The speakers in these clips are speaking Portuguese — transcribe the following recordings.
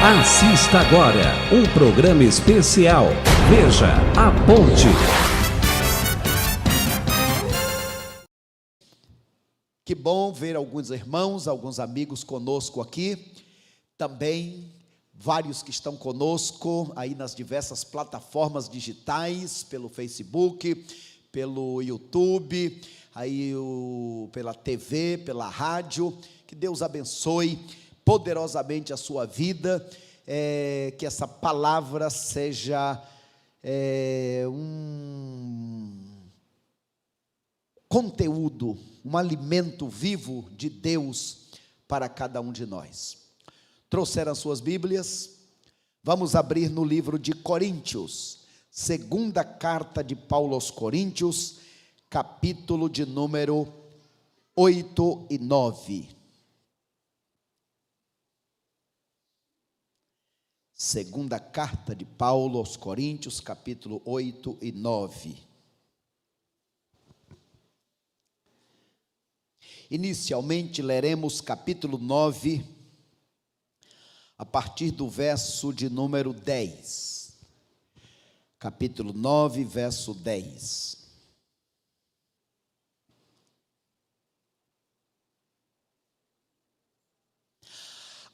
Assista agora um programa especial. Veja a Ponte. Que bom ver alguns irmãos, alguns amigos conosco aqui. Também vários que estão conosco aí nas diversas plataformas digitais, pelo Facebook, pelo YouTube, pela TV, pela rádio. Que Deus abençoe poderosamente a sua vida, que essa palavra seja um conteúdo, um alimento vivo de Deus para cada um de nós. Trouxeram as suas Bíblias? Vamos abrir no livro de Coríntios, segunda carta de Paulo aos Coríntios, capítulo de número 8 e 9. Segunda carta de Paulo aos Coríntios, capítulo 8 e 9. Inicialmente leremos capítulo 9, a partir do verso de número 10. Capítulo 9, verso 10.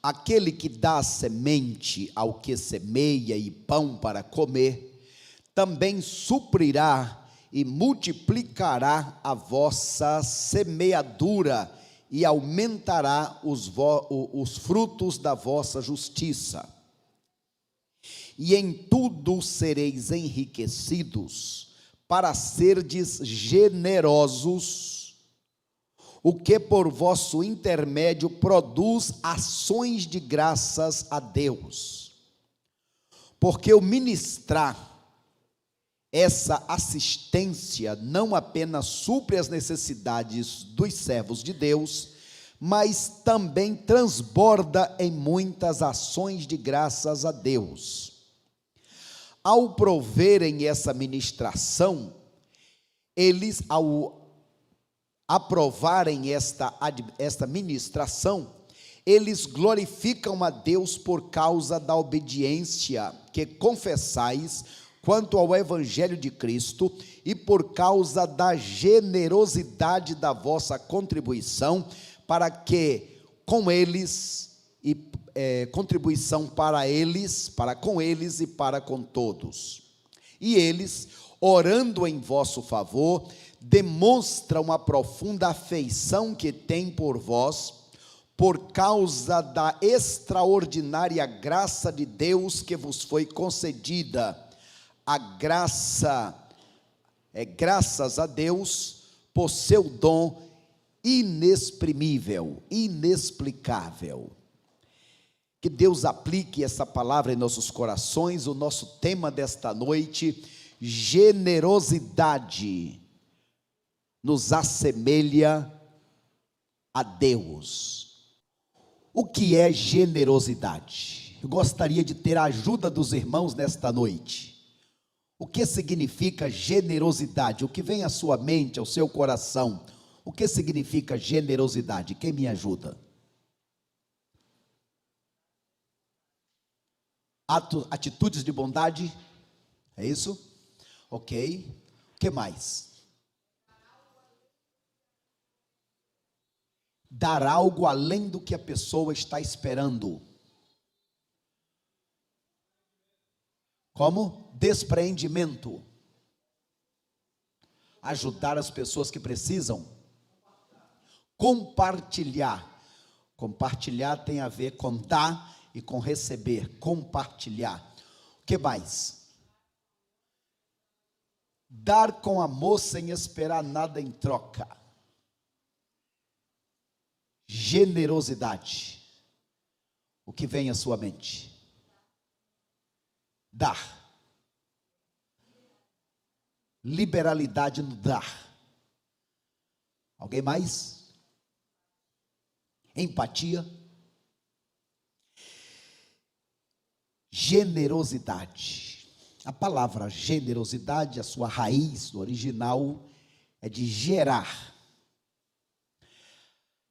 Aquele que dá semente ao que semeia e pão para comer, também suprirá e multiplicará a vossa semeadura e aumentará os frutos da vossa justiça. E em tudo sereis enriquecidos, para serdes generosos, o que por vosso intermédio produz ações de graças a Deus. Porque o ministrar essa assistência não apenas supre as necessidades dos servos de Deus, mas também transborda em muitas ações de graças a Deus. Ao proverem essa ministração, eles, ao aprovarem esta ministração, eles glorificam a Deus por causa da obediência que confessais quanto ao Evangelho de Cristo e por causa da generosidade da vossa contribuição, para que com eles, contribuição para eles, para com eles e para com todos. E eles, orando em vosso favor, demonstram a profunda afeição que têm por vós, por causa da extraordinária graça de Deus que vos foi concedida. A graça graças a Deus por seu dom inexprimível, inexplicável. Que Deus aplique essa palavra em nossos corações. O nosso tema desta noite: generosidade nos assemelha a Deus. O que é generosidade? Eu gostaria de ter a ajuda dos irmãos nesta noite. O que significa generosidade? O que vem à sua mente, ao seu coração? O que significa generosidade? Quem me ajuda? Atitudes de bondade? É isso? Ok. O que mais? Dar algo além do que a pessoa está esperando. Como? Despreendimento. Ajudar as pessoas que precisam. Compartilhar. Compartilhar tem a ver com dar e com receber. Compartilhar. O que mais? Dar com amor sem esperar nada em troca. Generosidade. O que vem à sua mente? Dar. Liberalidade no dar. Alguém mais? Empatia. Generosidade. A palavra generosidade, a sua raiz no original é de gerar.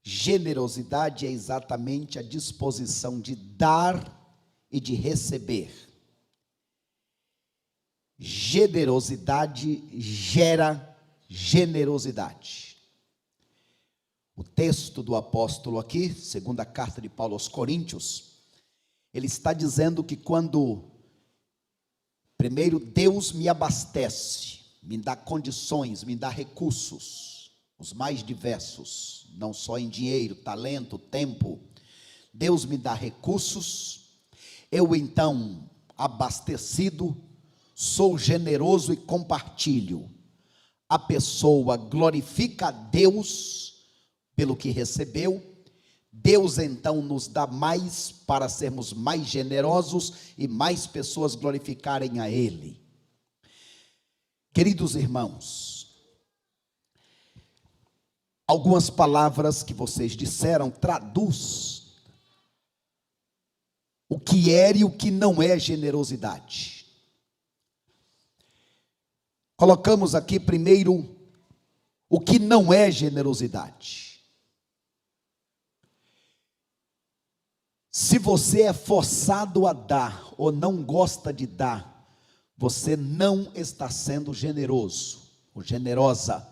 Generosidade é exatamente a disposição de dar e de receber. Generosidade gera generosidade. O texto do apóstolo aqui, segunda carta de Paulo aos Coríntios, ele está dizendo que quando primeiro Deus me abastece, me dá condições, me dá recursos, os mais diversos, não só em dinheiro, talento, tempo, Deus me dá recursos, eu então, abastecido, sou generoso e compartilho. A pessoa glorifica a Deus pelo que recebeu, Deus então nos dá mais para sermos mais generosos e mais pessoas glorificarem a Ele. Queridos irmãos, algumas palavras que vocês disseram traduz o que é e o que não é generosidade. Colocamos aqui primeiro o que não é generosidade. Se você é forçado a dar ou não gosta de dar, você não está sendo generoso ou generosa.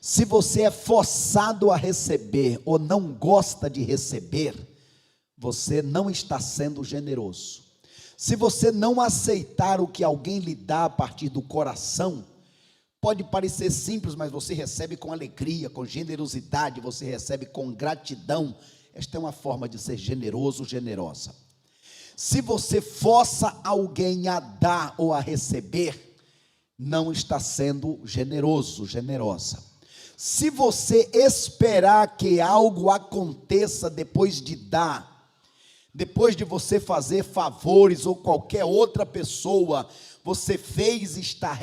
Se você é forçado a receber ou não gosta de receber, você não está sendo generoso. Se você não aceitar o que alguém lhe dá a partir do coração, pode parecer simples, mas você recebe com alegria, com generosidade, você recebe com gratidão. Esta é uma forma de ser generoso, generosa. Se você força alguém a dar ou a receber, não está sendo generoso, generosa. Se você esperar que algo aconteça depois de dar, depois de você fazer favores ou qualquer outra pessoa, você fez e está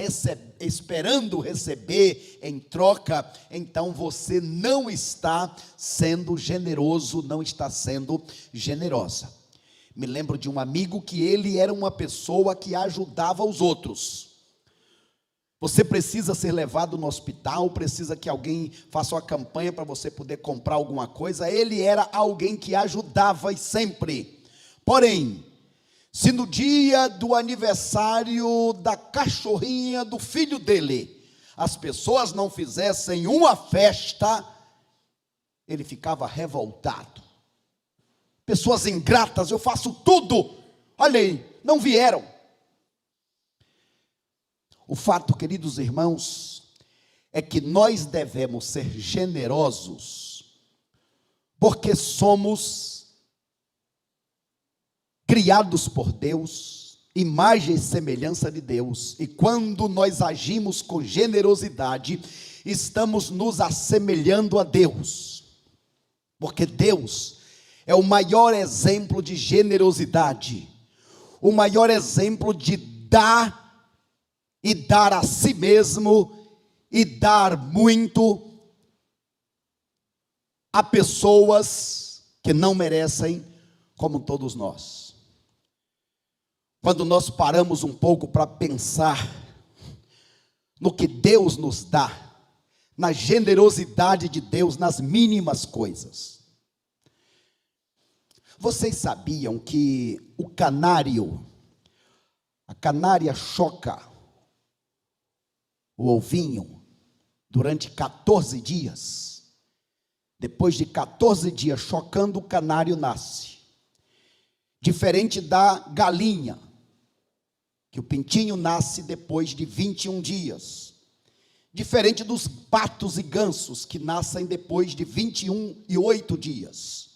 esperando receber em troca, então você não está sendo generoso, não está sendo generosa. Me lembro de um amigo que ele era uma pessoa que ajudava os outros. Você precisa ser levado no hospital, precisa que alguém faça uma campanha para você poder comprar alguma coisa. Ele era alguém que ajudava e sempre. Porém, se no dia do aniversário da cachorrinha do filho dele, as pessoas não fizessem uma festa, ele ficava revoltado. Pessoas ingratas, eu faço tudo, olha aí, não vieram. O fato, queridos irmãos, é que nós devemos ser generosos, porque somos criados por Deus, imagem e semelhança de Deus, e quando nós agimos com generosidade, estamos nos assemelhando a Deus, porque Deus é o maior exemplo de generosidade, o maior exemplo de dar e dar a si mesmo, e dar muito a pessoas que não merecem, como todos nós. Quando nós paramos um pouco para pensar no que Deus nos dá, na generosidade de Deus, nas mínimas coisas. Vocês sabiam que a canária choca o ovinho durante 14 dias. Depois de 14 dias chocando, o canário nasce. Diferente da galinha, que o pintinho nasce depois de 21 dias. Diferente dos patos e gansos, que nascem depois de 21 e 8 dias.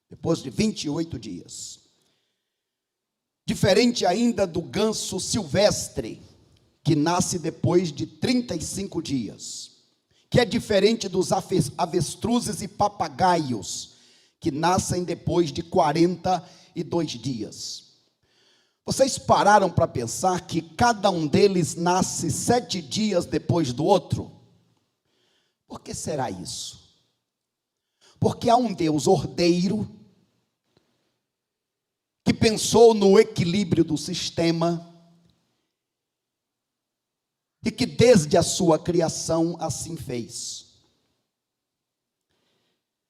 Depois de 28 dias. Diferente ainda do ganso silvestre, que nasce depois de 35 dias. Que é diferente dos avestruzes e papagaios, que nascem depois de 42 dias. Vocês pararam para pensar que cada um deles nasce 7 dias depois do outro? Por que será isso? Porque há um Deus ordeiro, que pensou no equilíbrio do sistema, e que desde a sua criação assim fez.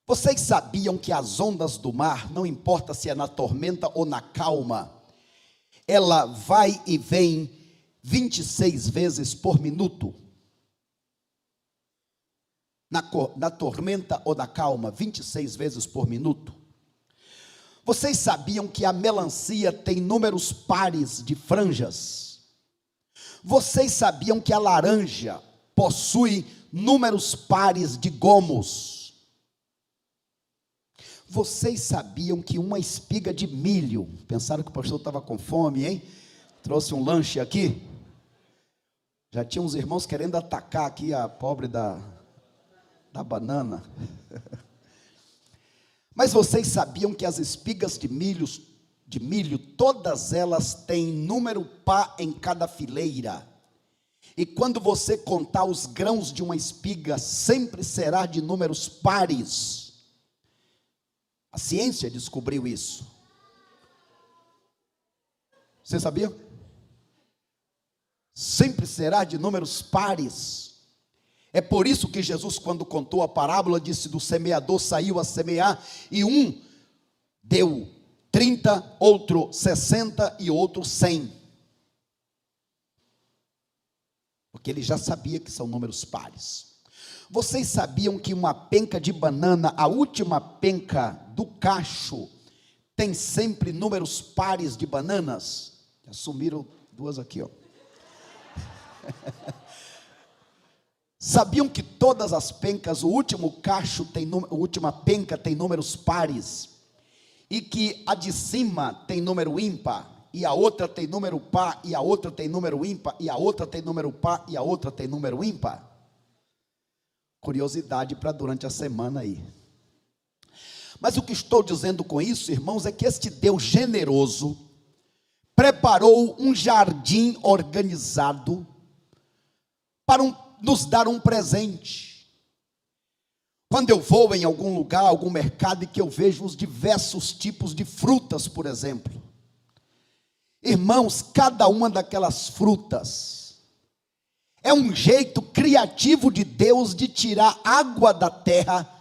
Vocês sabiam que as ondas do mar, não importa se é na tormenta ou na calma, ela vai e vem 26 vezes por minuto. Na tormenta ou na calma, 26 vezes por minuto. Vocês sabiam que a melancia tem números pares de franjas? Vocês sabiam que a laranja possui números pares de gomos? Vocês sabiam que uma espiga de milho, pensaram que o pastor estava com fome, hein? Trouxe um lanche aqui. Já tinha uns irmãos querendo atacar aqui a pobre da banana. Mas vocês sabiam que as espigas de milho, todas elas têm número par em cada fileira? E quando você contar os grãos de uma espiga, sempre será de números pares. A ciência descobriu isso. Você sabia? Sempre será de números pares. É por isso que Jesus, quando contou a parábola, disse: do semeador saiu a semear, e um deu 30, outro 60 e outro 100. Porque ele já sabia que são números pares. Vocês sabiam que uma penca de banana, a última penca do cacho, tem sempre números pares de bananas? Já sumiram duas aqui, ó. Sabiam que todas as pencas, o último cacho a última penca tem números pares, e que a de cima tem número ímpar, e a outra tem número par, e a outra tem número ímpar, e a outra tem número par, e a outra tem número ímpar? Curiosidade para durante a semana aí. Mas o que estou dizendo com isso, irmãos, é que este Deus generoso preparou um jardim organizado para nos dar um presente. Quando eu vou em algum lugar, algum mercado, e que eu vejo os diversos tipos de frutas, por exemplo, irmãos, cada uma daquelas frutas é um jeito criativo de Deus de tirar água da terra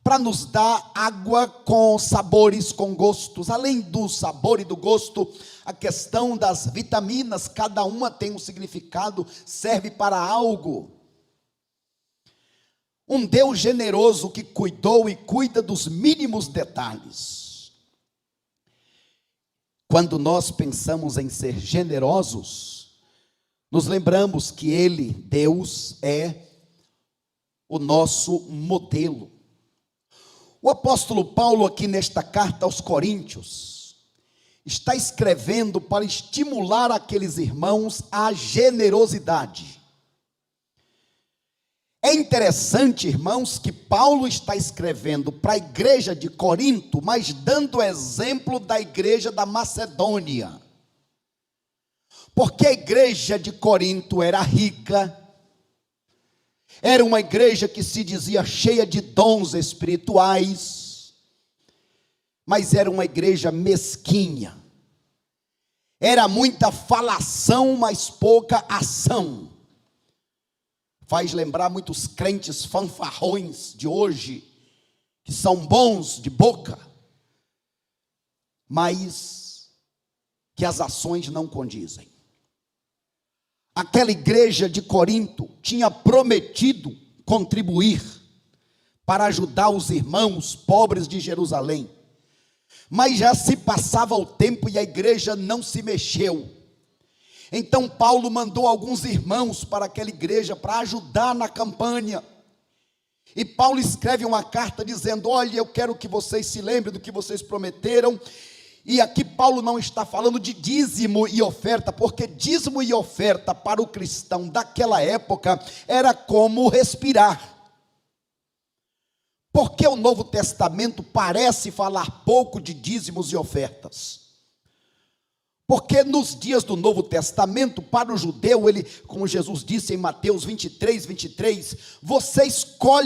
para nos dar água com sabores, com gostos. Além do sabor e do gosto, a questão das vitaminas, cada uma tem um significado, serve para algo. Um Deus generoso que cuidou e cuida dos mínimos detalhes. Quando nós pensamos em ser generosos, nos lembramos que Ele, Deus, é o nosso modelo. O apóstolo Paulo, aqui nesta carta aos Coríntios, está escrevendo para estimular aqueles irmãos à generosidade. É interessante, irmãos, que Paulo está escrevendo para a igreja de Corinto, mas dando exemplo da igreja da Macedônia. Porque a igreja de Corinto era rica, era uma igreja que se dizia cheia de dons espirituais, mas era uma igreja mesquinha. Era muita falação, mas pouca ação. Faz lembrar muitos crentes fanfarrões de hoje, que são bons de boca, mas que as ações não condizem. Aquela igreja de Corinto tinha prometido contribuir para ajudar os irmãos pobres de Jerusalém, mas já se passava o tempo e a igreja não se mexeu. Então Paulo mandou alguns irmãos para aquela igreja para ajudar na campanha. E Paulo escreve uma carta dizendo: olha, eu quero que vocês se lembrem do que vocês prometeram. E aqui Paulo não está falando de dízimo e oferta, porque dízimo e oferta para o cristão daquela época era como respirar. Porque o Novo Testamento parece falar pouco de dízimos e ofertas? Porque nos dias do Novo Testamento, para o judeu, ele, como Jesus disse em Mateus 23, você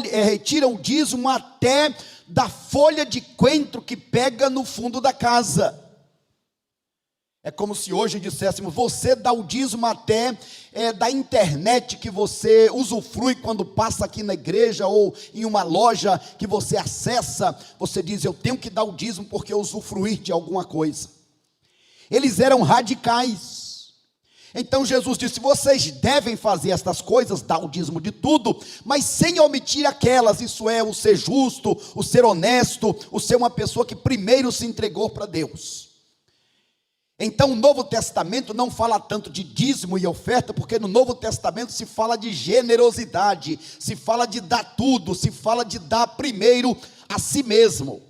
retira o dízimo até da folha de coentro que pega no fundo da casa. É como se hoje disséssemos: você dá o dízimo até da internet que você usufrui quando passa aqui na igreja ou em uma loja que você acessa. Você diz: eu tenho que dar o dízimo porque eu usufruí de alguma coisa. Eles eram radicais. Então Jesus disse: vocês devem fazer estas coisas, dar o dízimo de tudo, mas sem omitir aquelas, isso é, o ser justo, o ser honesto, o ser uma pessoa que primeiro se entregou para Deus. Então o Novo Testamento não fala tanto de dízimo e oferta, porque no Novo Testamento se fala de generosidade, se fala de dar tudo, se fala de dar primeiro a si mesmo.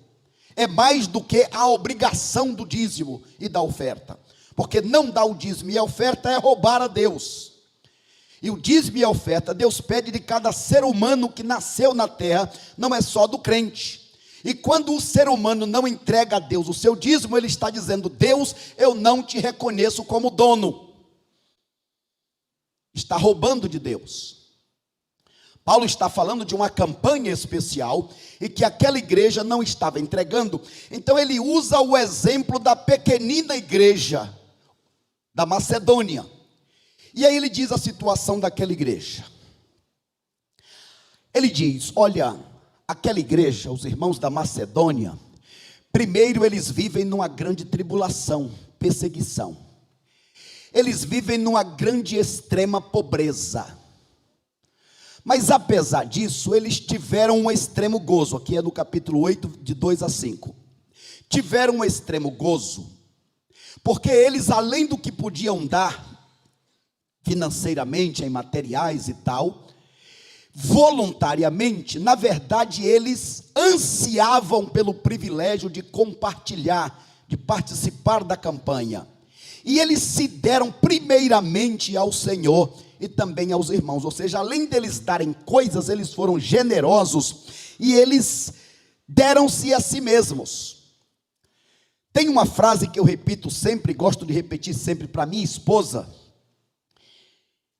É mais do que a obrigação do dízimo e da oferta. Porque não dar o dízimo e a oferta é roubar a Deus. E o dízimo e a oferta, Deus pede de cada ser humano que nasceu na terra, não é só do crente. E quando o ser humano não entrega a Deus o seu dízimo, ele está dizendo: Deus, eu não te reconheço como dono. Está roubando de Deus. Paulo está falando de uma campanha especial e que aquela igreja não estava entregando. Então ele usa o exemplo da pequenina igreja da Macedônia. E aí ele diz a situação daquela igreja. Ele diz: olha, aquela igreja, os irmãos da Macedônia, primeiro eles vivem numa grande tribulação, perseguição. Eles vivem numa grande extrema pobreza. Mas apesar disso, eles tiveram um extremo gozo. Aqui é no capítulo 8, de 2 a 5. Tiveram um extremo gozo, porque eles, além do que podiam dar financeiramente, em materiais e tal, voluntariamente, na verdade, eles ansiavam pelo privilégio de compartilhar, de participar da campanha. E eles se deram primeiramente ao Senhor e também aos irmãos. Ou seja, além deles darem coisas, eles foram generosos e eles deram-se a si mesmos. Tem uma frase que eu repito sempre, gosto de repetir sempre para minha esposa.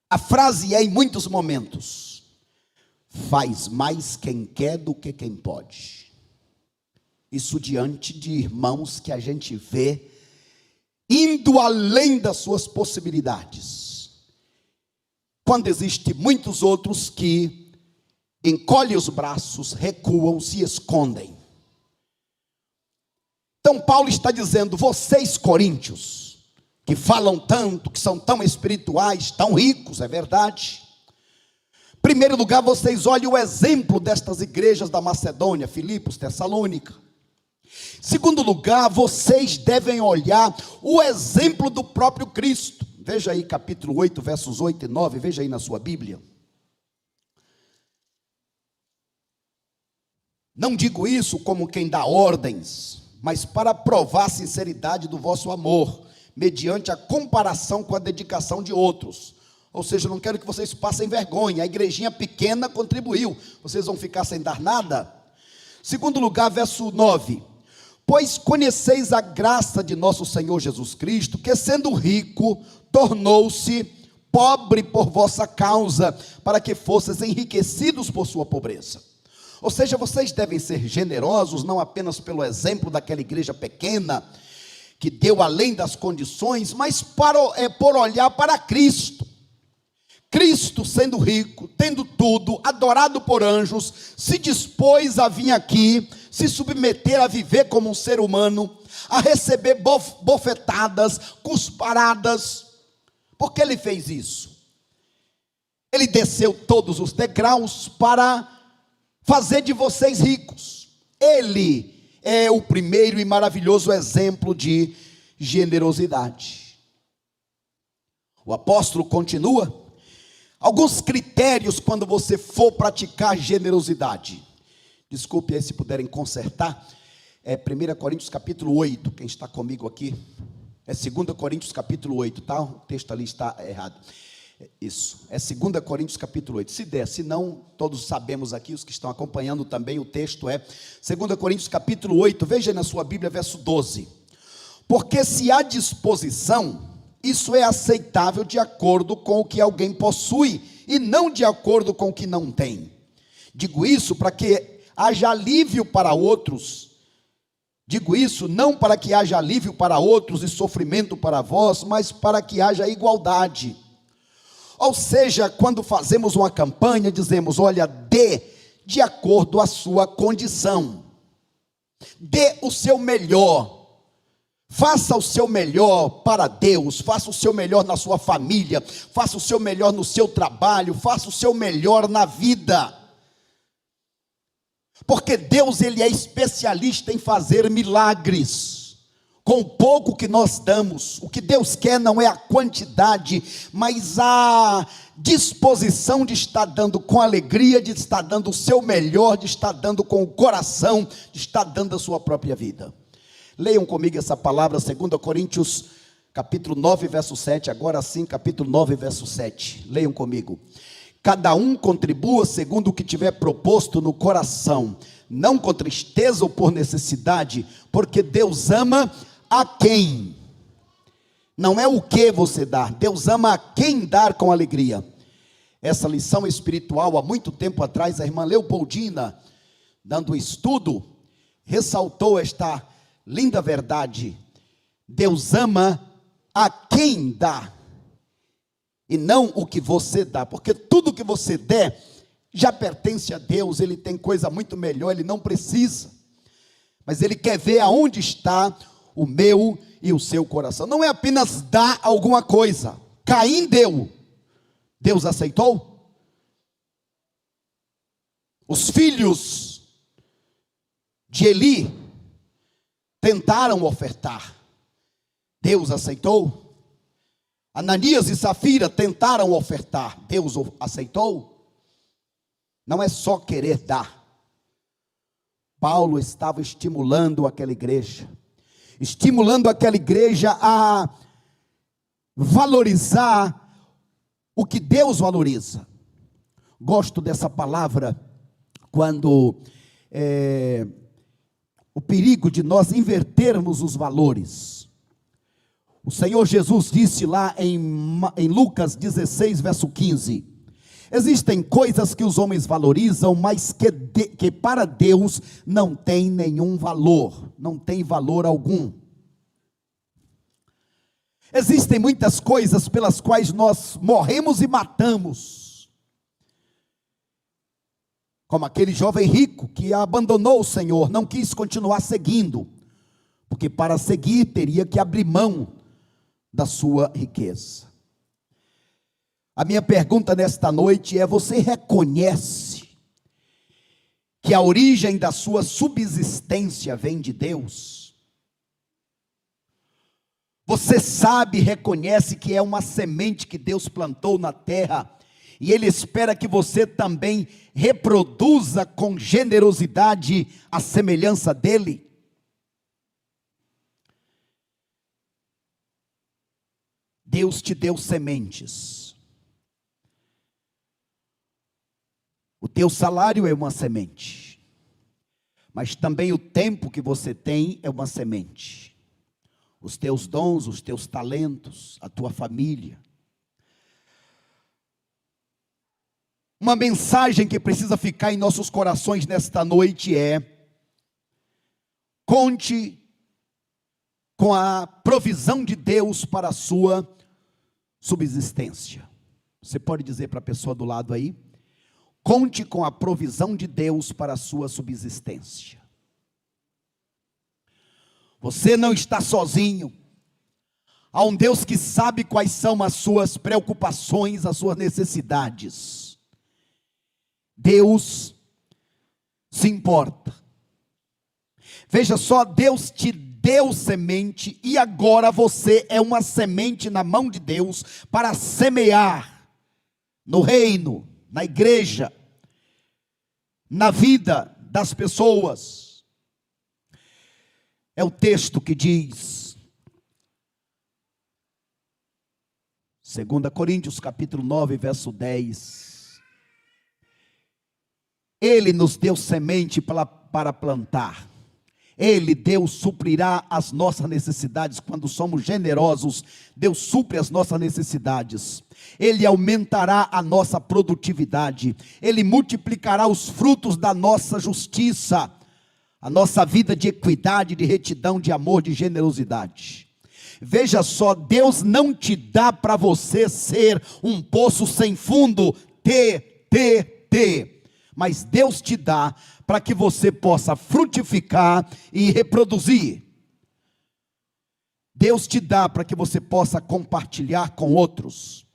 A frase é em muitos momentos: faz mais quem quer do que quem pode. Isso diante de irmãos que a gente vê indo além das suas possibilidades, quando existem muitos outros que encolhem os braços, recuam, se escondem. Então Paulo está dizendo: vocês coríntios, que falam tanto, que são tão espirituais, tão ricos, é verdade. Em primeiro lugar, vocês olhem o exemplo destas igrejas da Macedônia, Filipos, Tessalônica. Segundo lugar, vocês devem olhar o exemplo do próprio Cristo. Veja aí capítulo 8, versos 8 e 9, veja aí na sua Bíblia. Não digo isso como quem dá ordens, mas para provar a sinceridade do vosso amor, mediante a comparação com a dedicação de outros. Ou seja, eu não quero que vocês passem vergonha. A igrejinha pequena contribuiu, vocês vão ficar sem dar nada? Segundo lugar, verso 9. Pois conheceis a graça de nosso Senhor Jesus Cristo, que sendo rico, tornou-se pobre por vossa causa, para que fosseis enriquecidos por sua pobreza. Ou seja, vocês devem ser generosos, não apenas pelo exemplo daquela igreja pequena, que deu além das condições, mas por olhar para Cristo. Cristo, sendo rico, tendo tudo, adorado por anjos, se dispôs a vir aqui, se submeter a viver como um ser humano, a receber bofetadas, cusparadas. Por que ele fez isso? Ele desceu todos os degraus para fazer de vocês ricos. Ele é o primeiro e maravilhoso exemplo de generosidade. O apóstolo continua. Alguns critérios quando você for praticar generosidade. Desculpe aí se puderem consertar. É 1 Coríntios capítulo 8. Quem está comigo aqui? É 2 Coríntios capítulo 8, tá? O texto ali está errado. Isso, é 2 Coríntios capítulo 8. Se der, se não, todos sabemos aqui, os que estão acompanhando também, o texto é 2 Coríntios capítulo 8. Veja aí na sua Bíblia, verso 12. Porque se há disposição, isso é aceitável de acordo com o que alguém possui, e não de acordo com o que não tem. Digo isso para que haja alívio para outros. Digo isso não para que haja alívio para outros e sofrimento para vós, mas para que haja igualdade. Ou seja, quando fazemos uma campanha, dizemos: olha, dê de acordo à sua condição. Dê o seu melhor. Faça o seu melhor para Deus, faça o seu melhor na sua família, faça o seu melhor no seu trabalho, faça o seu melhor na vida. Porque Deus, Ele é especialista em fazer milagres. Com o pouco que nós damos, o que Deus quer não é a quantidade, mas a disposição de estar dando com alegria, de estar dando o seu melhor, de estar dando com o coração, de estar dando a sua própria vida. Leiam comigo essa palavra, 2 Coríntios, capítulo 9, verso 7, agora sim, capítulo 9, verso 7, leiam comigo. Cada um contribua segundo o que tiver proposto no coração, não com tristeza ou por necessidade, porque Deus ama a quem? Não é o que você dá, Deus ama a quem dar com alegria. Essa lição espiritual, há muito tempo atrás, a irmã Leopoldina, dando estudo, ressaltou esta linda verdade: Deus ama a quem dá, e não o que você dá, porque tudo que você der, já pertence a Deus, Ele tem coisa muito melhor, Ele não precisa, mas Ele quer ver aonde está o meu e o seu coração. Não é apenas dar alguma coisa. Caim deu, Deus aceitou? Os filhos de Eli tentaram ofertar, Deus aceitou? Ananias e Safira tentaram ofertar, Deus aceitou? Não é só querer dar. Paulo estava estimulando aquela igreja a valorizar o que Deus valoriza. Gosto dessa palavra quando o perigo de nós invertermos os valores. O Senhor Jesus disse lá em Lucas 16, verso 15: existem coisas que os homens valorizam, mas que para Deus não tem nenhum valor, não tem valor algum. Existem muitas coisas pelas quais nós morremos e matamos, como aquele jovem rico que abandonou o Senhor, não quis continuar seguindo, porque para seguir teria que abrir mão da sua riqueza. A minha pergunta nesta noite é: você reconhece que a origem da sua subsistência vem de Deus? Você sabe, reconhece que é uma semente que Deus plantou na terra, e Ele espera que você também reproduza com generosidade a semelhança dEle? Deus te deu sementes. O teu salário é uma semente, mas também o tempo que você tem é uma semente. Os teus dons, os teus talentos, a tua família. Uma mensagem que precisa ficar em nossos corações nesta noite é: conte com a provisão de Deus para a sua subsistência. Você pode dizer para a pessoa do lado aí: conte com a provisão de Deus para a sua subsistência. Você não está sozinho. Há um Deus que sabe quais são as suas preocupações, as suas necessidades. Deus se importa. Veja só, Deus te deu semente e agora você é uma semente na mão de Deus para semear no reino, na igreja, na vida das pessoas. É o texto que diz, 2 Coríntios capítulo 9, verso 10. Ele nos deu semente para plantar. Ele, Deus, suprirá as nossas necessidades. Quando somos generosos, Deus supre as nossas necessidades. Ele aumentará a nossa produtividade. Ele multiplicará os frutos da nossa justiça, a nossa vida de equidade, de retidão, de amor, de generosidade. Veja só, Deus não te dá para você ser um poço sem fundo, mas Deus te dá para que você possa frutificar e reproduzir. Deus te dá para que você possa compartilhar com outros.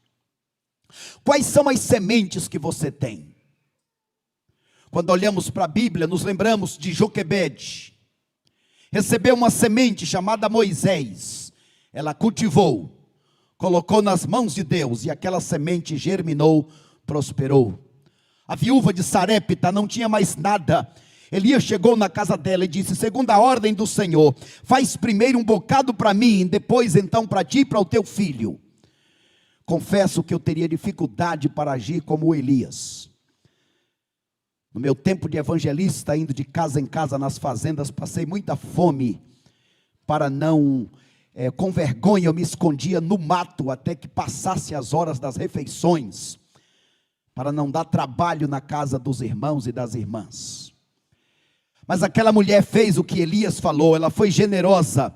Quais são as sementes que você tem? Quando olhamos para a Bíblia, nos lembramos de Joquebede. Recebeu uma semente chamada Moisés. Ela cultivou, colocou nas mãos de Deus, e aquela semente germinou, prosperou. A viúva de Sarepta não tinha mais nada. Elias chegou na casa dela e disse: segundo a ordem do Senhor, faz primeiro um bocado para mim, depois então para ti e para o teu filho. Confesso que eu teria dificuldade para agir como Elias. No meu tempo de evangelista, indo de casa em casa nas fazendas, passei muita fome. Para não, com vergonha, eu me escondia no mato até que passasse as horas das refeições, para não dar trabalho na casa dos irmãos e das irmãs. Mas aquela mulher fez o que Elias falou, ela foi generosa.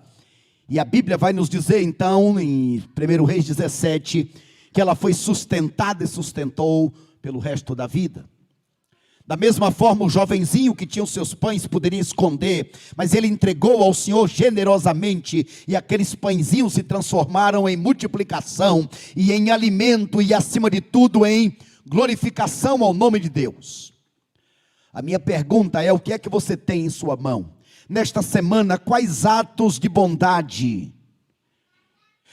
E a Bíblia vai nos dizer então, em 1 Reis 17, que ela foi sustentada e sustentou pelo resto da vida. Da mesma forma, o jovenzinho que tinha os seus pães poderia esconder, mas ele entregou ao Senhor generosamente, e aqueles pãezinhos se transformaram em multiplicação, e em alimento, e acima de tudo em glorificação ao nome de Deus. A minha pergunta é: o que é que você tem em sua mão? Nesta semana, quais atos de bondade?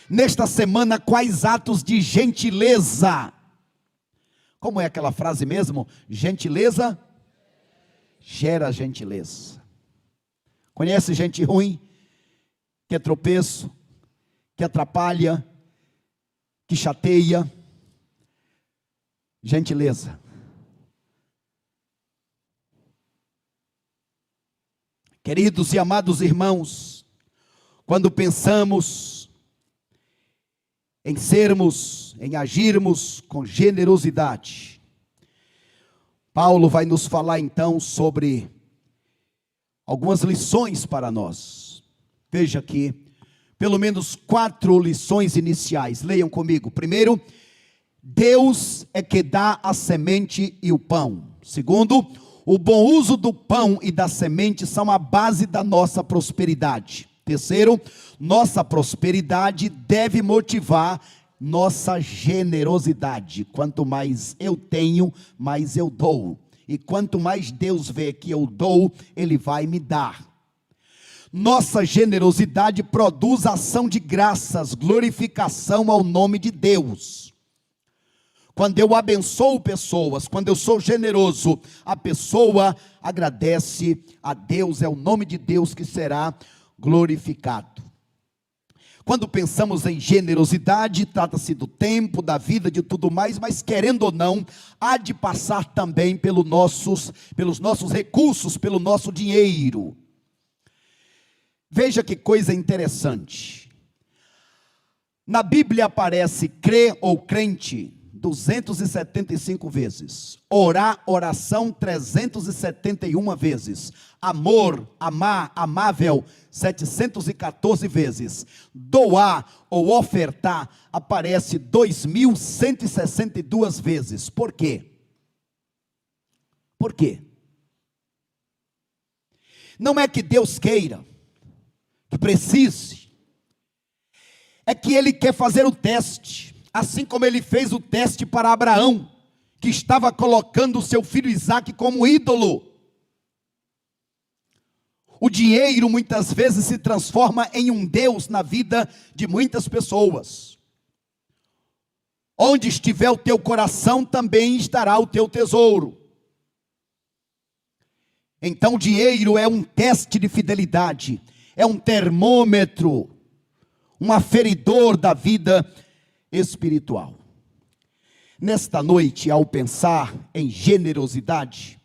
Nesta semana, quais atos de gentileza? Como é aquela frase mesmo? Gentileza gera gentileza. Conhece gente ruim? Que é tropeço, que atrapalha, que chateia? Gentileza. Queridos e amados irmãos, quando pensamos em sermos, em agirmos com generosidade, Paulo vai nos falar então sobre algumas lições para nós. Veja aqui, pelo menos 4 lições iniciais, leiam comigo. Primeiro, Deus é que dá a semente e o pão. Segundo, o bom uso do pão e da semente são a base da nossa prosperidade. Terceiro, nossa prosperidade deve motivar nossa generosidade. Quanto mais eu tenho, mais eu dou. E quanto mais Deus vê que eu dou, Ele vai me dar. Nossa generosidade produz ação de graças, glorificação ao nome de Deus. Quando eu abençoo pessoas, quando eu sou generoso, a pessoa agradece a Deus, é o nome de Deus que será glorificado. Quando pensamos em generosidade, trata-se do tempo, da vida, de tudo mais, mas querendo ou não, há de passar também pelos nossos recursos, pelo nosso dinheiro. Veja que coisa interessante. Na Bíblia aparece crer ou crente 275 vezes, orar, oração 371 vezes, amor, amar, amável 714 vezes, doar ou ofertar aparece 2162 vezes. Por quê? Por quê? Não é que Deus queira, que precise, é que Ele quer fazer o teste. Assim como Ele fez o teste para Abraão, que estava colocando o seu filho Isaque como ídolo. O dinheiro muitas vezes se transforma em um Deus na vida de muitas pessoas. Onde estiver o teu coração, também estará o teu tesouro. Então o dinheiro é um teste de fidelidade, é um termômetro, um aferidor da vida espiritual. Nesta noite, ao pensar em generosidade,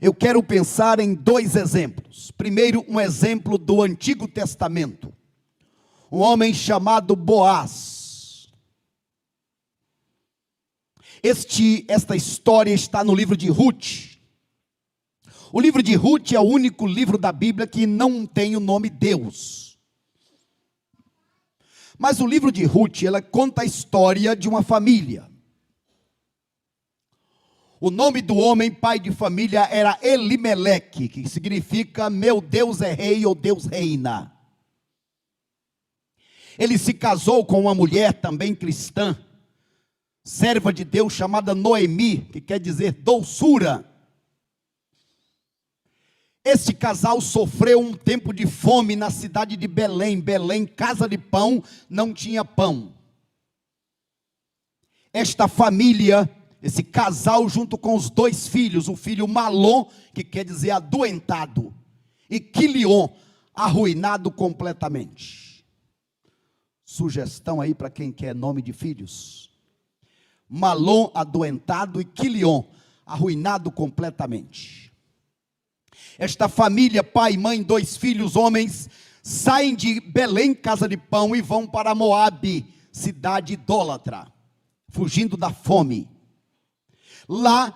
eu quero pensar em 2 exemplos. Primeiro, um exemplo do Antigo Testamento. Um homem chamado Boaz. Esta história está no livro de Ruth. O livro de Ruth é o único livro da Bíblia que não tem o nome Deus. Mas o livro de Ruth, ela conta a história de uma família. O nome do homem, pai de família, era Elimeleque, que significa meu Deus é rei ou Deus reina. Ele se casou com uma mulher também cristã, serva de Deus, chamada Noemi, que quer dizer doçura. Este casal sofreu um tempo de fome na cidade de Belém. Belém, casa de pão, não tinha pão. Esta família, esse casal junto com os 2 filhos, o filho Malom, que quer dizer adoentado, e Quilion, arruinado completamente. Sugestão aí para quem quer nome de filhos. Malom, adoentado, e Quilion, arruinado completamente. Esta família, pai, mãe, 2 filhos, homens, saem de Belém, casa de pão, e vão para Moabe, cidade idólatra, fugindo da fome. Lá,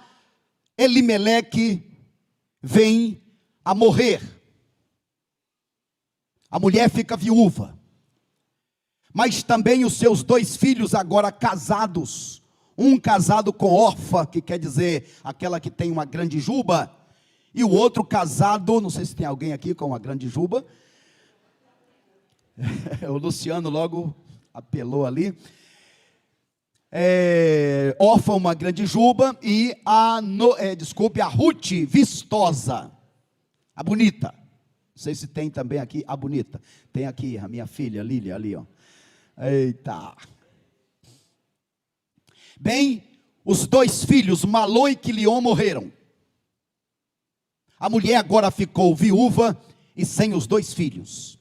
Elimeleque vem a morrer. A mulher fica viúva. Mas também os seus 2 filhos agora casados. Um casado com Orfa, que quer dizer aquela que tem uma grande juba. E o outro casado, não sei se tem alguém aqui com uma grande juba. O Luciano logo apelou ali. Orfa, uma grande juba, e a Ruth, vistosa, a bonita. Não sei se tem também aqui a bonita. Tem aqui a minha filha, Lília, ali, ó. Eita. Bem, os 2 filhos, Malom e Quilion, morreram. A mulher agora ficou viúva e sem os 2 filhos.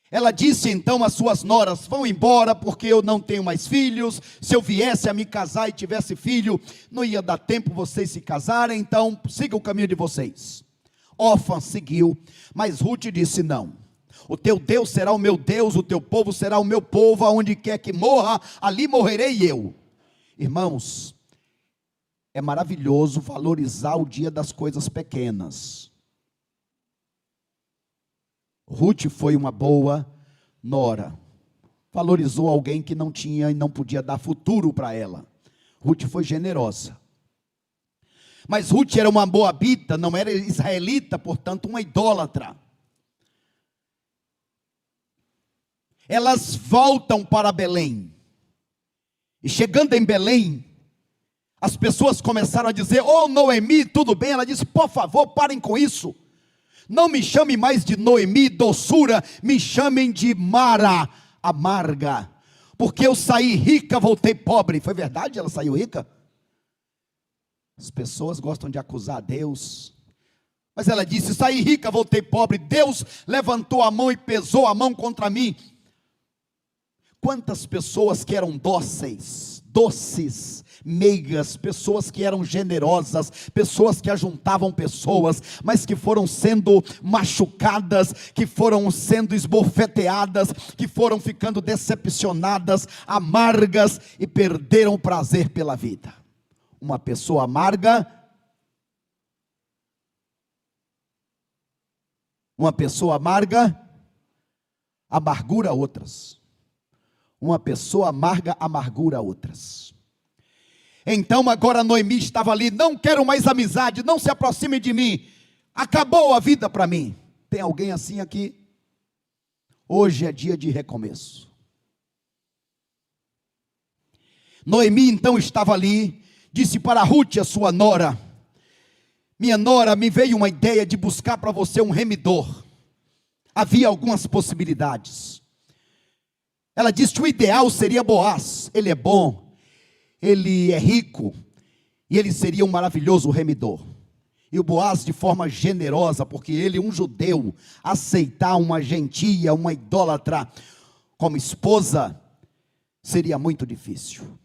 Ela disse então às suas noras: vão embora, porque eu não tenho mais filhos. Se eu viesse a me casar e tivesse filho, não ia dar tempo vocês se casarem, então siga o caminho de vocês. Orfa seguiu, mas Ruth disse: não, o teu Deus será o meu Deus, o teu povo será o meu povo, aonde quer que morra, ali morrerei eu. Irmãos, é maravilhoso valorizar o dia das coisas pequenas. Ruth foi uma boa nora, valorizou alguém que não tinha e não podia dar futuro para ela. Ruth foi generosa. Mas Ruth era uma moabita, não era israelita, portanto uma idólatra. Elas voltam para Belém. E chegando em Belém, as pessoas começaram a dizer: oh Noemi, tudo bem? Ela disse: por favor, parem com isso. Não me chame mais de Noemi, doçura, me chamem de Mara, amarga. Porque eu saí rica, voltei pobre. Foi verdade? Ela saiu rica? As pessoas gostam de acusar Deus. Mas ela disse: saí rica, voltei pobre. Deus levantou a mão e pesou a mão contra mim. Quantas pessoas que eram dóceis, doces, meigas, pessoas que eram generosas, pessoas que ajuntavam pessoas, mas que foram sendo machucadas, que foram sendo esbofeteadas, que foram ficando decepcionadas, amargas e perderam o prazer pela vida. Uma pessoa amarga, amargura outras. Uma pessoa amarga, amargura outras. Então agora Noemi estava ali: não quero mais amizade, não se aproxime de mim, acabou a vida para mim. Tem alguém assim aqui? Hoje é dia de recomeço. Noemi então estava ali, disse para Ruth, a sua nora: minha nora, me veio uma ideia de buscar para você um remidor. Havia algumas possibilidades. Ela disse que o ideal seria Boaz. Ele é bom, ele é rico, e ele seria um maravilhoso remidor. E o Boaz, de forma generosa, porque ele, um judeu, aceitar uma gentia, uma idólatra como esposa, seria muito difícil.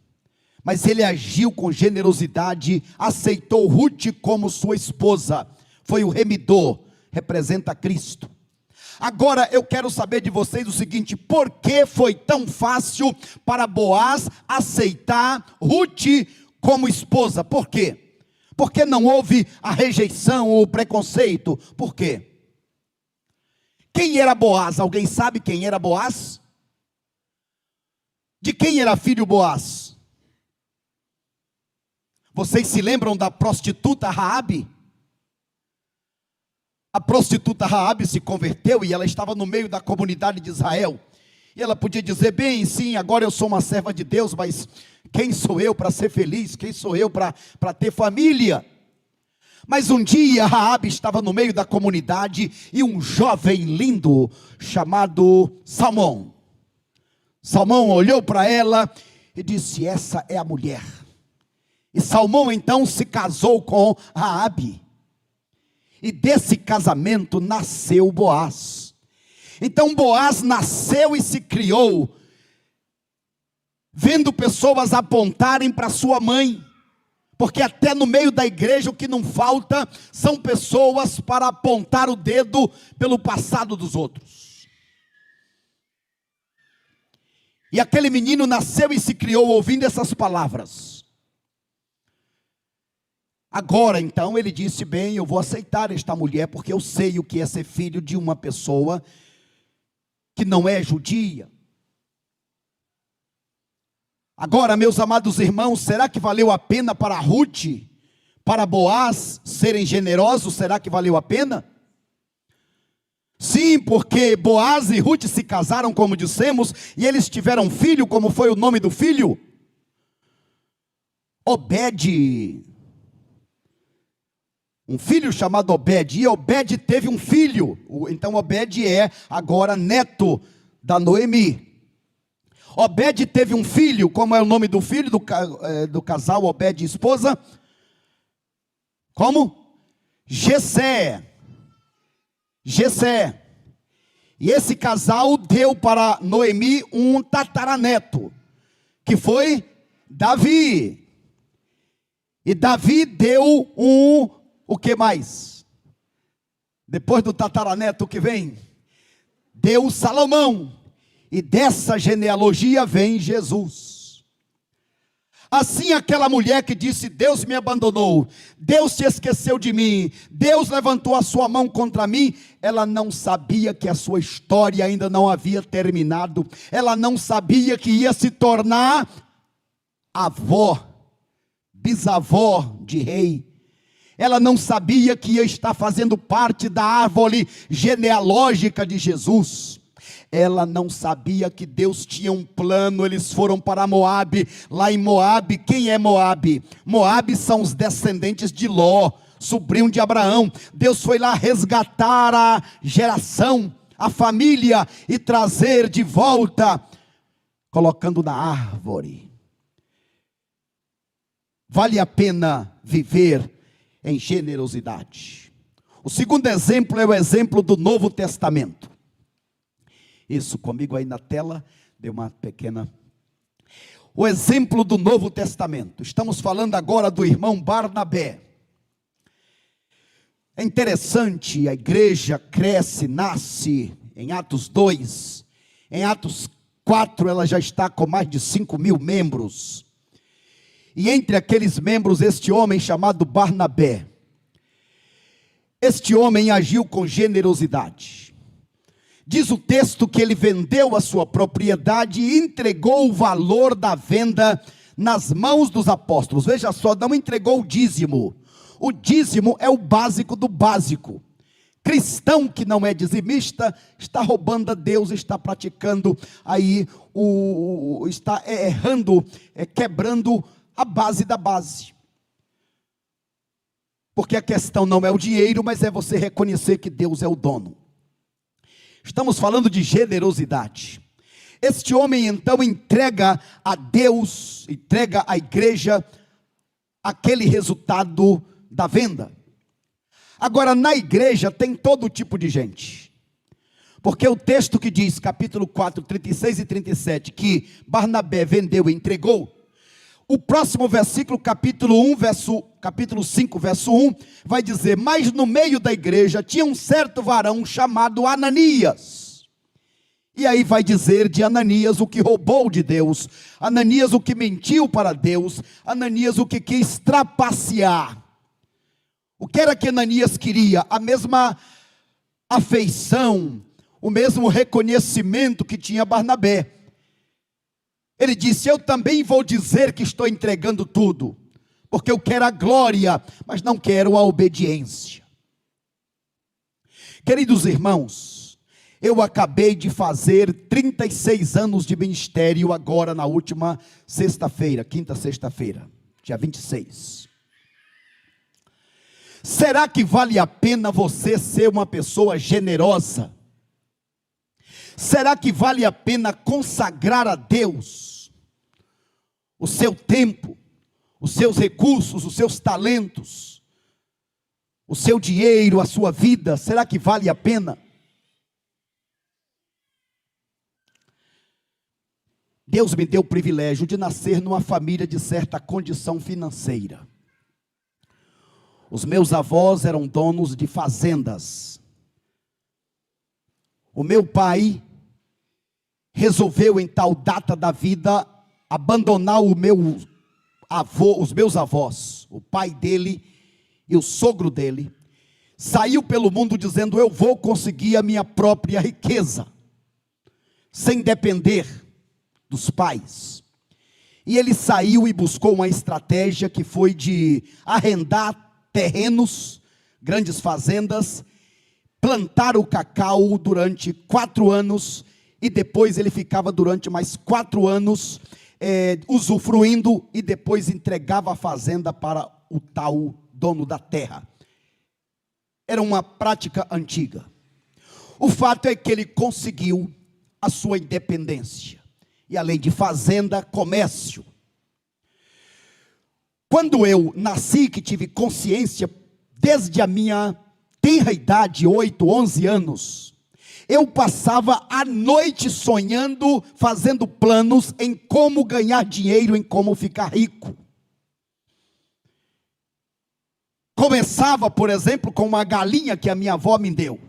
Mas ele agiu com generosidade, aceitou Ruth como sua esposa. Foi o remidor, representa Cristo. Agora eu quero saber de vocês o seguinte: por que foi tão fácil para Boaz aceitar Ruth como esposa? Por quê? Porque não houve a rejeição ou o preconceito? Por quê? Quem era Boaz? Alguém sabe quem era Boaz? De quem era filho Boaz? Vocês se lembram da prostituta Raabe? A prostituta Raabe se converteu e ela estava no meio da comunidade de Israel. E ela podia dizer: bem, sim, agora eu sou uma serva de Deus, mas quem sou eu para ser feliz? Quem sou eu para ter família? Mas um dia Raabe estava no meio da comunidade e um jovem lindo chamado Salmão olhou para ela e disse: essa é a mulher. E Salmão então se casou com Raabe, e desse casamento nasceu Boaz. Então Boaz nasceu e se criou vendo pessoas apontarem para sua mãe, porque até no meio da igreja o que não falta são pessoas para apontar o dedo pelo passado dos outros. E aquele menino nasceu e se criou ouvindo essas palavras. Agora então ele disse: bem, eu vou aceitar esta mulher, porque eu sei o que é ser filho de uma pessoa que não é judia. Agora, meus amados irmãos, será que valeu a pena para Ruth, para Boaz serem generosos? Será que valeu a pena? Sim, porque Boaz e Ruth se casaram, como dissemos, e eles tiveram filho. Como foi o nome do filho? Obed. Um filho chamado Obed, e Obed teve um filho. Então Obed é agora neto da Noemi. Obed teve um filho. Como é o nome do filho do casal Obed e esposa? Como? Jessé. E esse casal deu para Noemi um tataraneto, que foi Davi. E Davi deu o que mais? Depois do tataraneto que vem, deu Salomão. E dessa genealogia vem Jesus. Assim aquela mulher que disse: Deus me abandonou, Deus se esqueceu de mim, Deus levantou a sua mão contra mim, ela não sabia que a sua história ainda não havia terminado. Ela não sabia que ia se tornar avó, bisavó de rei. Ela não sabia que ia estar fazendo parte da árvore genealógica de Jesus. Ela não sabia que Deus tinha um plano. Eles foram para Moabe. Lá em Moabe, quem é Moabe? Moabe são os descendentes de Ló, sobrinho de Abraão. Deus foi lá resgatar a geração, a família, e trazer de volta, colocando na árvore. Vale a pena viver em generosidade. O segundo exemplo é o exemplo do Novo Testamento. Isso, comigo aí na tela, deu uma pequena... O exemplo do Novo Testamento. Estamos falando agora do irmão Barnabé. É interessante, a igreja cresce, nasce em Atos 2. Em Atos 4 ela já está com mais de 5.000 membros. E entre aqueles membros, este homem chamado Barnabé. Este homem agiu com generosidade. Diz o texto que ele vendeu a sua propriedade e entregou o valor da venda nas mãos dos apóstolos. Veja só, não entregou o dízimo. O dízimo é o básico do básico. Cristão que não é dizimista está roubando a Deus, está praticando aí, está errando, quebrando a base da base. Porque a questão não é o dinheiro, mas é você reconhecer que Deus é o dono. Estamos falando de generosidade. Este homem então entrega a Deus, entrega à igreja aquele resultado da venda. Agora, na igreja tem todo tipo de gente. Porque o texto que diz, capítulo 4, 36 e 37, que Barnabé vendeu e entregou, o próximo versículo, capítulo 5, verso 1, vai dizer: mas no meio da igreja tinha um certo varão chamado Ananias. E aí vai dizer de Ananias o que roubou de Deus, Ananias o que mentiu para Deus, Ananias o que quis trapacear. O que era que Ananias queria? A mesma afeição, o mesmo reconhecimento que tinha Barnabé. Ele disse: eu também vou dizer que estou entregando tudo, porque eu quero a glória, mas não quero a obediência. Queridos irmãos, Eu acabei de fazer 36 anos de ministério agora na última sexta-feira, quinta sexta-feira, dia 26. Será que vale a pena você ser uma pessoa generosa? Será que vale a pena consagrar a Deus o seu tempo, os seus recursos, os seus talentos, o seu dinheiro, a sua vida? Será que vale a pena? Deus me deu o privilégio de nascer numa família de certa condição financeira. Os meus avós eram donos de fazendas. O meu pai resolveu em tal data da vida abandonar os meus avós, o pai dele e o sogro dele. Saiu pelo mundo dizendo: eu vou conseguir a minha própria riqueza, sem depender dos pais. E ele saiu e buscou uma estratégia que foi de arrendar terrenos, grandes fazendas, plantar o cacau durante 4 anos, e depois ele ficava durante mais 4 anos usufruindo, e depois entregava a fazenda para o tal dono da terra. Era uma prática antiga. O fato é que ele conseguiu a sua independência, e além de fazenda, comércio. Quando eu nasci, que tive consciência, desde a minha tenra idade, 8, 11 anos, eu passava a noite sonhando, fazendo planos em como ganhar dinheiro, em como ficar rico. Começava, por exemplo, com uma galinha que a minha avó me deu,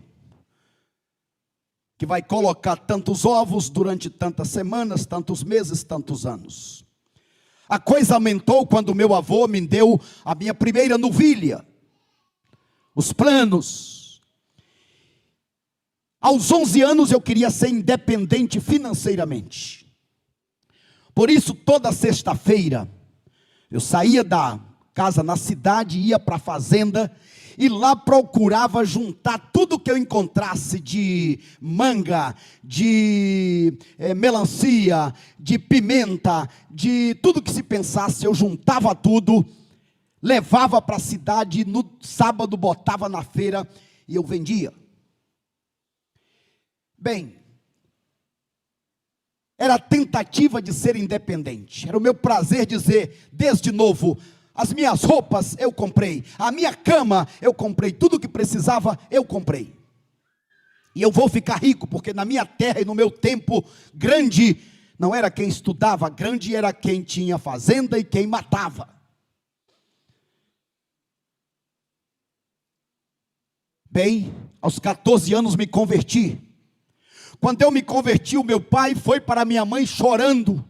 que vai colocar tantos ovos durante tantas semanas, tantos meses, tantos anos. A coisa aumentou quando meu avô me deu a minha primeira novilha, os planos. Aos 11 anos eu queria ser independente financeiramente. Por isso, toda sexta-feira, eu saía da casa na cidade, ia para a fazenda, e lá procurava juntar tudo que eu encontrasse de manga, de melancia, de pimenta, de tudo que se pensasse. Eu juntava tudo, levava para a cidade, no sábado botava na feira e eu vendia. Bem, era a tentativa de ser independente. Era o meu prazer dizer, desde novo: as minhas roupas eu comprei, a minha cama eu comprei, tudo que precisava eu comprei. E eu vou ficar rico, porque na minha terra e no meu tempo, grande não era quem estudava, grande era quem tinha fazenda e quem matava. Bem, aos 14 anos me converti. Quando eu me converti, o meu pai foi para minha mãe chorando.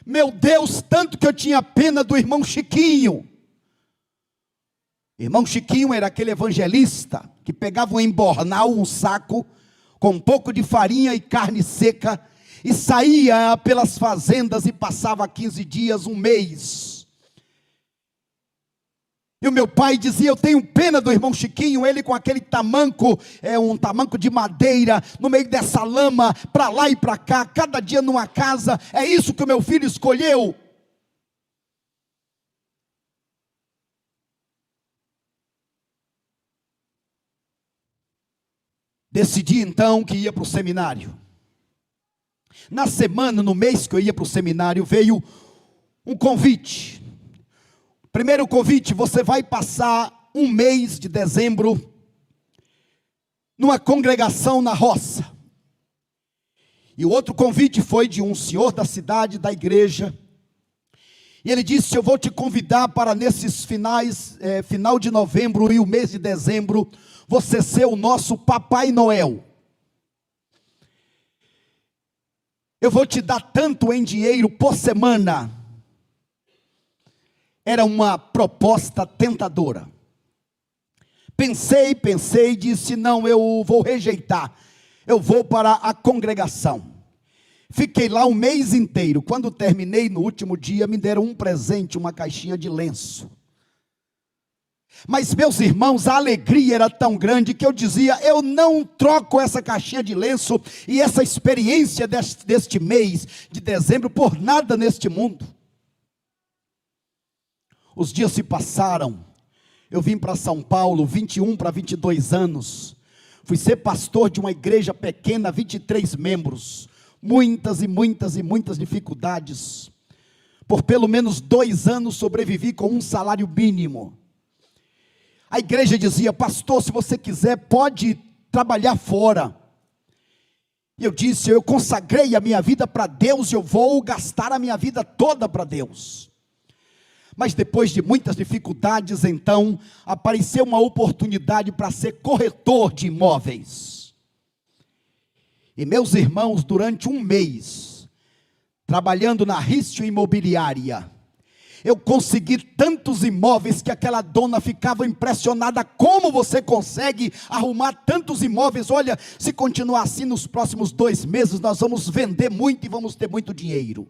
Meu Deus, tanto que eu tinha pena do irmão Chiquinho. Irmão Chiquinho era aquele evangelista que pegava um embornal, um saco, com um pouco de farinha e carne seca, e saía pelas fazendas e passava 15 dias, um mês. E o meu pai dizia: eu tenho pena do irmão Chiquinho, ele com aquele tamanco, um tamanco de madeira, no meio dessa lama, para lá e para cá, cada dia numa casa. É isso que o meu filho escolheu. Decidi então que ia para o seminário. Na semana, no mês que eu ia para o seminário, veio um convite. Primeiro convite: você vai passar um mês de dezembro numa congregação na roça. E o outro convite foi de um senhor da cidade, da igreja. E ele disse: eu vou te convidar para nesses final de novembro e o mês de dezembro, você ser o nosso Papai Noel. Eu vou te dar tanto em dinheiro por semana. Era uma proposta tentadora. Pensei, disse: não, eu vou rejeitar. Eu vou para a congregação. Fiquei lá um mês inteiro. Quando terminei, no último dia, me deram um presente, uma caixinha de lenço. Mas, meus irmãos, a alegria era tão grande que eu dizia: eu não troco essa caixinha de lenço e essa experiência deste mês de dezembro por nada neste mundo. Os dias se passaram, eu vim para São Paulo, 21 para 22 anos, fui ser pastor de uma igreja pequena, 23 membros, muitas e muitas e muitas dificuldades. Por pelo menos 2 anos sobrevivi com um salário mínimo. A igreja dizia: pastor, se você quiser pode trabalhar fora. E eu disse: eu consagrei a minha vida para Deus, eu vou gastar a minha vida toda para Deus. Mas depois de muitas dificuldades, então, apareceu uma oportunidade para ser corretor de imóveis. E meus irmãos, durante um mês, trabalhando na Rício Imobiliária, eu consegui tantos imóveis que aquela dona ficava impressionada. Como você consegue arrumar tantos imóveis? Olha, se continuar assim nos próximos 2 meses, nós vamos vender muito e vamos ter muito dinheiro.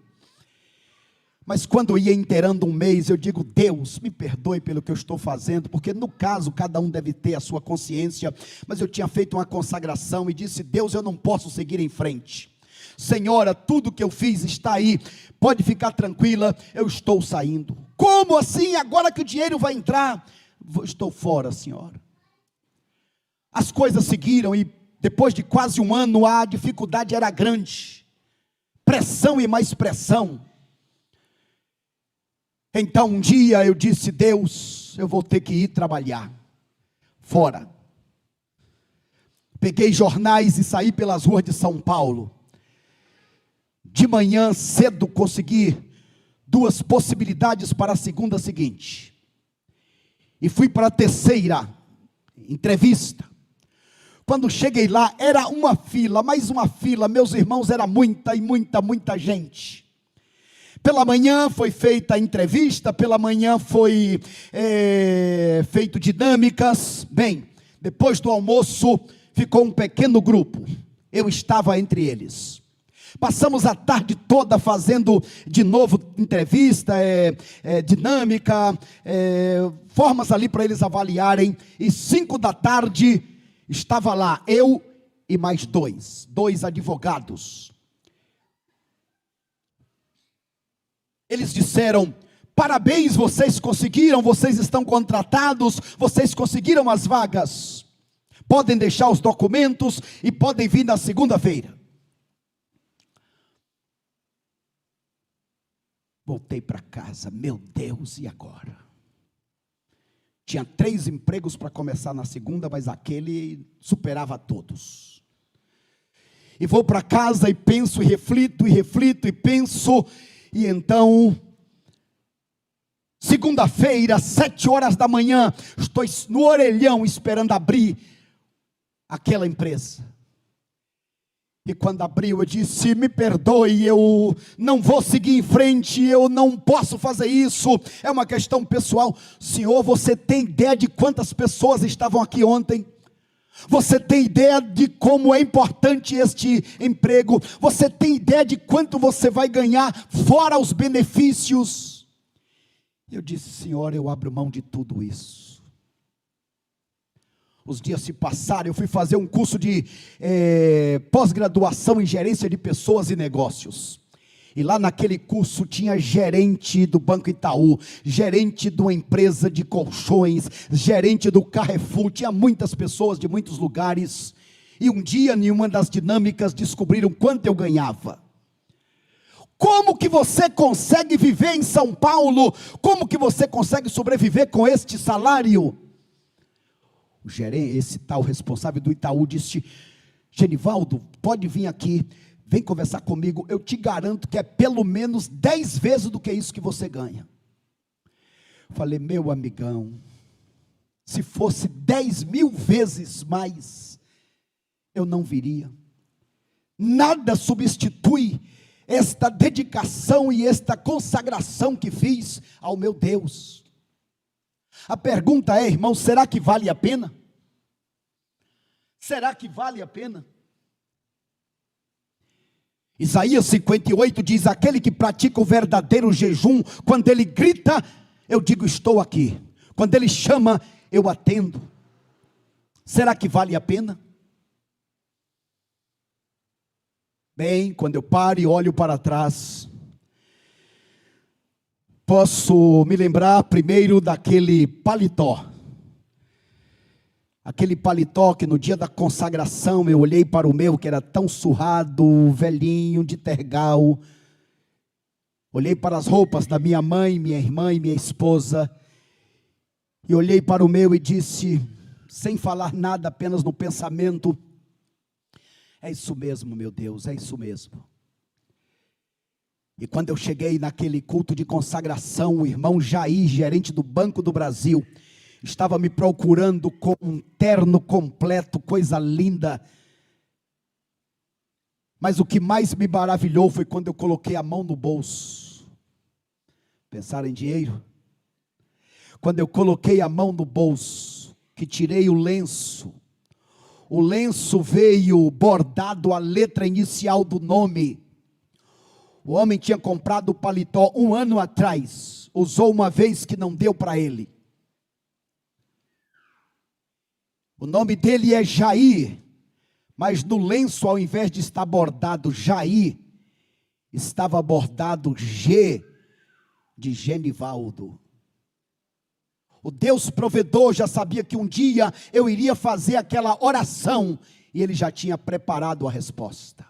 Mas quando ia inteirando um mês, eu digo: Deus, me perdoe pelo que eu estou fazendo, porque no caso, cada um deve ter a sua consciência, mas eu tinha feito uma consagração e disse: Deus, eu não posso seguir em frente. Senhora, tudo que eu fiz está aí, pode ficar tranquila, eu estou saindo. Como assim? Agora que o dinheiro vai entrar? Estou fora, senhora. As coisas seguiram e depois de quase 1 ano, a dificuldade era grande. Pressão e mais pressão. Então um dia eu disse: Deus, eu vou ter que ir trabalhar fora. Peguei jornais e saí pelas ruas de São Paulo. De manhã cedo consegui 2 possibilidades para a segunda seguinte. E fui para a terceira entrevista. Quando cheguei lá, era uma fila, mais uma fila, meus irmãos, era muita e muita gente. Pela manhã foi feita a entrevista, pela manhã foi feito dinâmicas. Bem, depois do almoço ficou um pequeno grupo, eu estava entre eles. Passamos a tarde toda fazendo de novo entrevista, dinâmica, formas ali para eles avaliarem. E 5 da tarde estava lá, eu e mais 2 advogados. Eles disseram: parabéns, vocês conseguiram, vocês estão contratados, vocês conseguiram as vagas. Podem deixar os documentos e podem vir na segunda-feira. Voltei para casa, meu Deus, e agora? Tinha 3 empregos para começar na segunda, mas aquele superava todos. E vou para casa e penso, e reflito, e penso, e então, segunda-feira, 7 horas da manhã, estou no orelhão esperando abrir aquela empresa. E quando abriu, eu disse: me perdoe, eu não vou seguir em frente, eu não posso fazer isso, é uma questão pessoal. Senhor, você tem ideia de quantas pessoas estavam aqui ontem? Você tem ideia de como é importante este emprego? Você tem ideia de quanto você vai ganhar, fora os benefícios? Eu disse: Senhor, eu abro mão de tudo isso. Os dias se passaram, eu fui fazer um curso de pós-graduação em gerência de pessoas e negócios. E lá naquele curso tinha gerente do Banco Itaú, gerente de uma empresa de colchões, gerente do Carrefour, tinha muitas pessoas de muitos lugares. E um dia, em uma das dinâmicas, descobriram quanto eu ganhava. Como que você consegue viver em São Paulo? Como que você consegue sobreviver com este salário? O gerente, esse tal responsável do Itaú, disse: Genivaldo, pode vir aqui, vem conversar comigo, eu te garanto que é pelo menos 10 vezes do que isso que você ganha. Falei: meu amigão, se fosse 10.000 vezes mais, eu não viria. Nada substitui esta dedicação e esta consagração que fiz ao meu Deus. A pergunta é, irmão, será que vale a pena? Será que vale a pena? Isaías 58 diz: aquele que pratica o verdadeiro jejum, quando ele grita, eu digo estou aqui. Quando ele chama, eu atendo. Será que vale a pena? Bem, quando eu paro e olho para trás, posso me lembrar primeiro daquele paletó. Aquele paletó que no dia da consagração eu olhei para o meu, que era tão surrado, velhinho, de tergal. Olhei para as roupas da minha mãe, minha irmã e minha esposa. E olhei para o meu e disse, sem falar nada, apenas no pensamento: é isso mesmo, meu Deus, é isso mesmo. E quando eu cheguei naquele culto de consagração, o irmão Jair, gerente do Banco do Brasil, estava me procurando com um terno completo, coisa linda. Mas o que mais me maravilhou foi quando eu coloquei a mão no bolso. Pensaram em dinheiro? Quando eu coloquei a mão no bolso, que tirei o lenço veio bordado a letra inicial do nome. O homem tinha comprado o paletó 1 ano atrás, usou uma vez que não deu para ele. O nome dele é Jair, mas no lenço, ao invés de estar bordado Jair, estava bordado G de Genivaldo. O Deus provedor já sabia que um dia eu iria fazer aquela oração, e Ele já tinha preparado a resposta.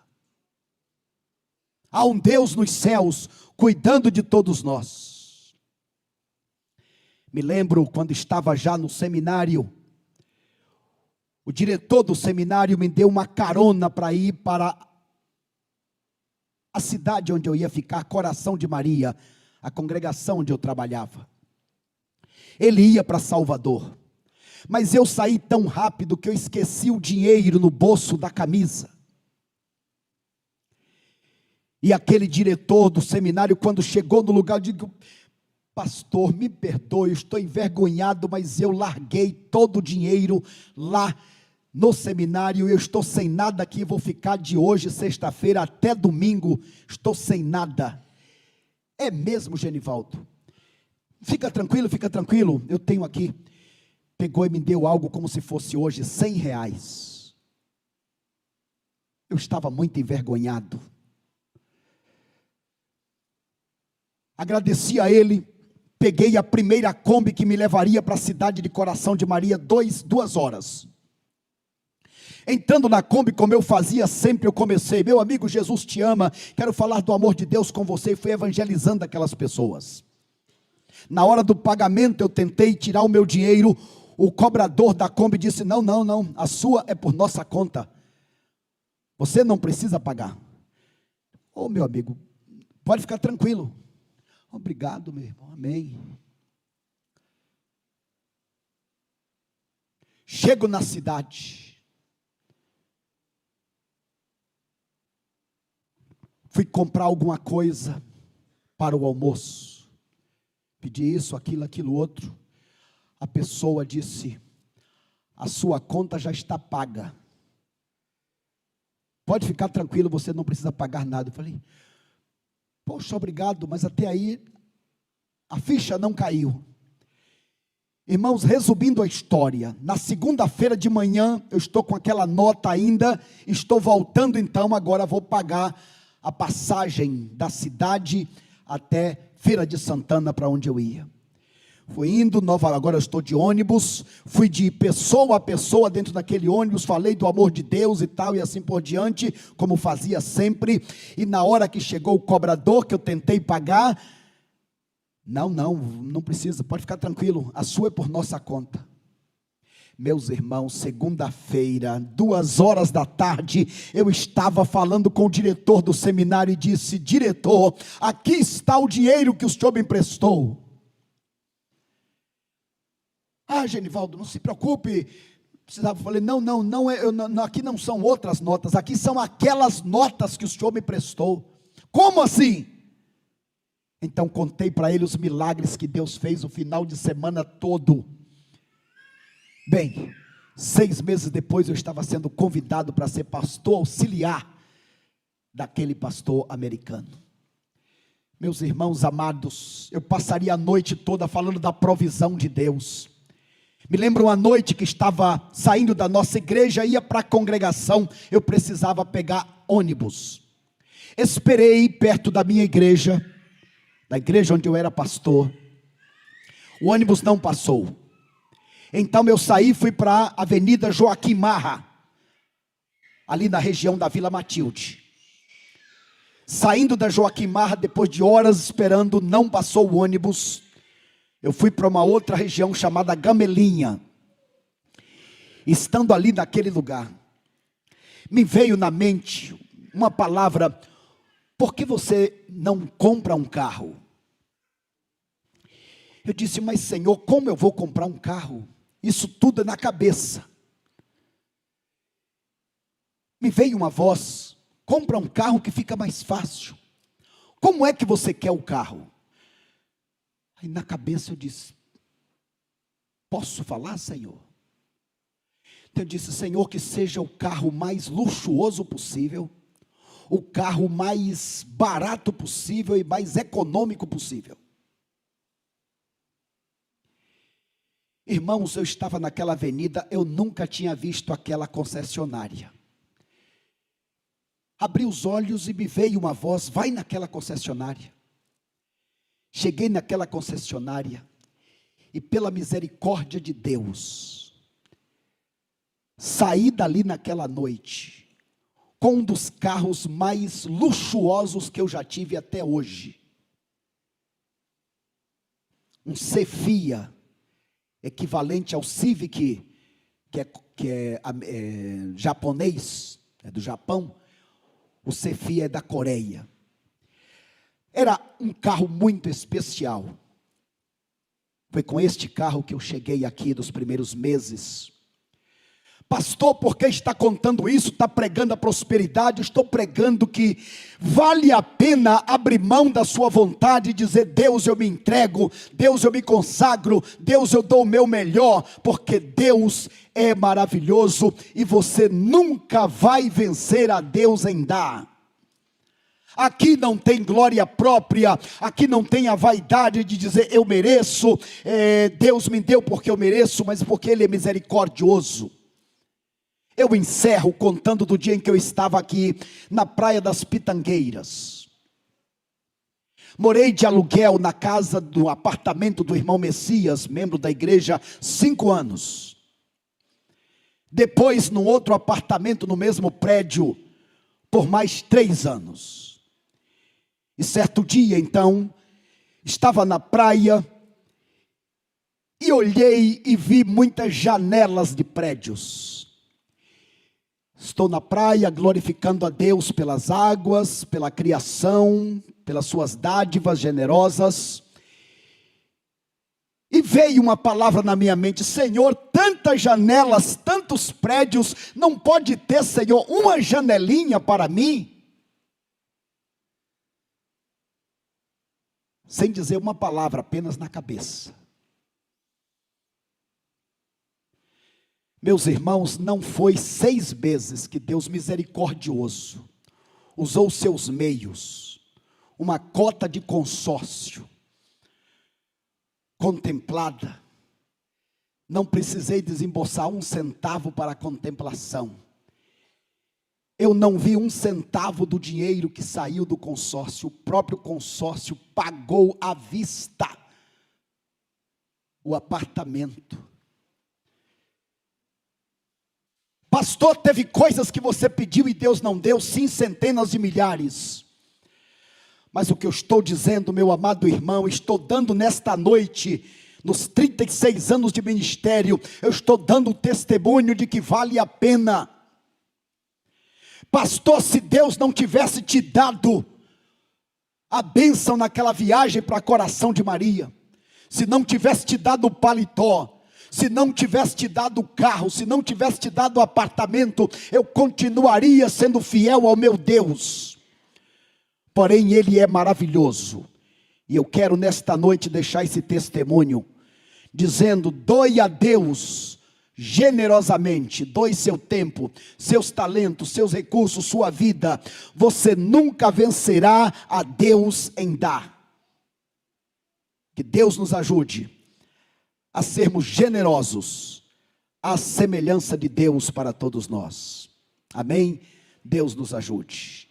Há um Deus nos céus, cuidando de todos nós. Me lembro quando estava já no seminário, o diretor do seminário me deu uma carona para ir para a cidade onde eu ia ficar, Coração de Maria, a congregação onde eu trabalhava. Ele ia para Salvador, mas eu saí tão rápido que eu esqueci o dinheiro no bolso da camisa. E aquele diretor do seminário, quando chegou no lugar, eu digo: pastor, me perdoe, eu estou envergonhado, mas eu larguei todo o dinheiro lá no seminário, eu estou sem nada aqui, vou ficar de hoje, sexta-feira, até domingo, estou sem nada. É mesmo, Genivaldo? Fica tranquilo, eu tenho aqui. Pegou e me deu algo como se fosse hoje R$100. Eu estava muito envergonhado. Agradeci a ele, peguei a primeira Kombi que me levaria para a cidade de Coração de Maria, 2 horas. Entrando na Kombi, como eu fazia sempre, eu comecei: meu amigo, Jesus te ama, quero falar do amor de Deus com você, e fui evangelizando aquelas pessoas. Na hora do pagamento, eu tentei tirar o meu dinheiro. O cobrador da Kombi disse: não, a sua é por nossa conta, você não precisa pagar. Ô meu amigo, pode ficar tranquilo. Obrigado, meu irmão, amém. Chego na cidade, fui comprar alguma coisa para o almoço. Pedi isso, aquilo outro. A pessoa disse: a sua conta já está paga. Pode ficar tranquilo, você não precisa pagar nada. Eu falei: poxa, obrigado, mas até aí a ficha não caiu. Irmãos, resumindo a história, na segunda-feira de manhã, eu estou com aquela nota ainda, estou voltando então, agora vou pagar a passagem da cidade até Feira de Santana, para onde eu ia. Fui indo, agora eu estou de ônibus, fui de pessoa a pessoa dentro daquele ônibus, falei do amor de Deus e tal, e assim por diante, como fazia sempre. E na hora que chegou o cobrador, que eu tentei pagar: não precisa, pode ficar tranquilo, a sua é por nossa conta. Meus irmãos, segunda-feira, 2 horas da tarde, eu estava falando com o diretor do seminário e disse: diretor, aqui está o dinheiro que o senhor me emprestou. Ah, Genivaldo, não se preocupe. Eu falei: não, aqui não são outras notas, aqui são aquelas notas que o senhor me emprestou. Como assim? Então contei para ele os milagres que Deus fez o final de semana todo. Bem, 6 meses depois eu estava sendo convidado para ser pastor auxiliar daquele pastor americano. Meus irmãos amados, eu passaria a noite toda falando da provisão de Deus. Me lembro uma noite que estava saindo da nossa igreja, ia para a congregação, eu precisava pegar ônibus. Esperei perto da minha igreja, da igreja onde eu era pastor. O ônibus não passou. Então eu saí e fui para a Avenida Joaquim Marra, ali na região da Vila Matilde. Saindo da Joaquim Marra, depois de horas esperando, não passou o ônibus. Eu fui para uma outra região chamada Gamelinha. Estando ali naquele lugar, me veio na mente uma palavra: por que você não compra um carro? Eu disse: mas Senhor, como eu vou comprar um carro? Isso tudo é na cabeça. Me veio uma voz: compra um carro que fica mais fácil. Como é que você quer o carro? Aí na cabeça eu disse: posso falar, Senhor? Então eu disse: Senhor, que seja o carro mais luxuoso possível, o carro mais barato possível e mais econômico possível. Irmãos, eu estava naquela avenida, eu nunca tinha visto aquela concessionária. Abri os olhos e me veio uma voz: vai naquela concessionária. Cheguei naquela concessionária e, pela misericórdia de Deus, saí dali naquela noite com um dos carros mais luxuosos que eu já tive até hoje. Um Sephia, equivalente ao Civic, que é japonês, é do Japão. O Sephia é da Coreia. Era um carro muito especial. Foi com este carro que eu cheguei aqui nos primeiros meses. Pastor, por que está contando isso? Está pregando a prosperidade? Estou pregando que vale a pena abrir mão da sua vontade e dizer: Deus, eu me entrego, Deus, eu me consagro, Deus, eu dou o meu melhor, porque Deus é maravilhoso e você nunca vai vencer a Deus em dar. Aqui não tem glória própria, aqui não tem a vaidade de dizer eu mereço, Deus me deu porque eu mereço, mas porque Ele é misericordioso. Eu encerro contando do dia em que eu estava aqui na Praia das Pitangueiras. Morei de aluguel na casa do apartamento do irmão Messias, membro da igreja, 5 anos. Depois, num outro apartamento no mesmo prédio, por mais 3 anos. E certo dia, então, estava na praia e olhei e vi muitas janelas de prédios. Estou na praia glorificando a Deus pelas águas, pela criação, pelas suas dádivas generosas. E veio uma palavra na minha mente: Senhor, tantas janelas, tantos prédios, não pode ter, Senhor, uma janelinha para mim? Sem dizer uma palavra, apenas na cabeça. Meus irmãos, não foi 6 meses que Deus misericordioso usou seus meios, uma cota de consórcio contemplada. Não precisei desembolsar 1 centavo para a contemplação. Eu não vi 1 centavo do dinheiro que saiu do consórcio. O próprio consórcio pagou à vista o apartamento. Pastor, teve coisas que você pediu e Deus não deu? Sim, centenas de milhares. Mas o que eu estou dizendo, meu amado irmão, estou dando nesta noite, nos 36 anos de ministério, eu estou dando o testemunho de que vale a pena. Pastor, se Deus não tivesse te dado a bênção naquela viagem para Coração de Maria, se não tivesse te dado o paletó, se não tivesse te dado o carro, se não tivesse te dado o apartamento, eu continuaria sendo fiel ao meu Deus. Porém, Ele é maravilhoso. E eu quero nesta noite deixar esse testemunho, dizendo: doe a Deus generosamente, doe seu tempo, seus talentos, seus recursos, sua vida. Você nunca vencerá a Deus em dar. Que Deus nos ajude a sermos generosos, à semelhança de Deus para todos nós. Amém? Deus nos ajude.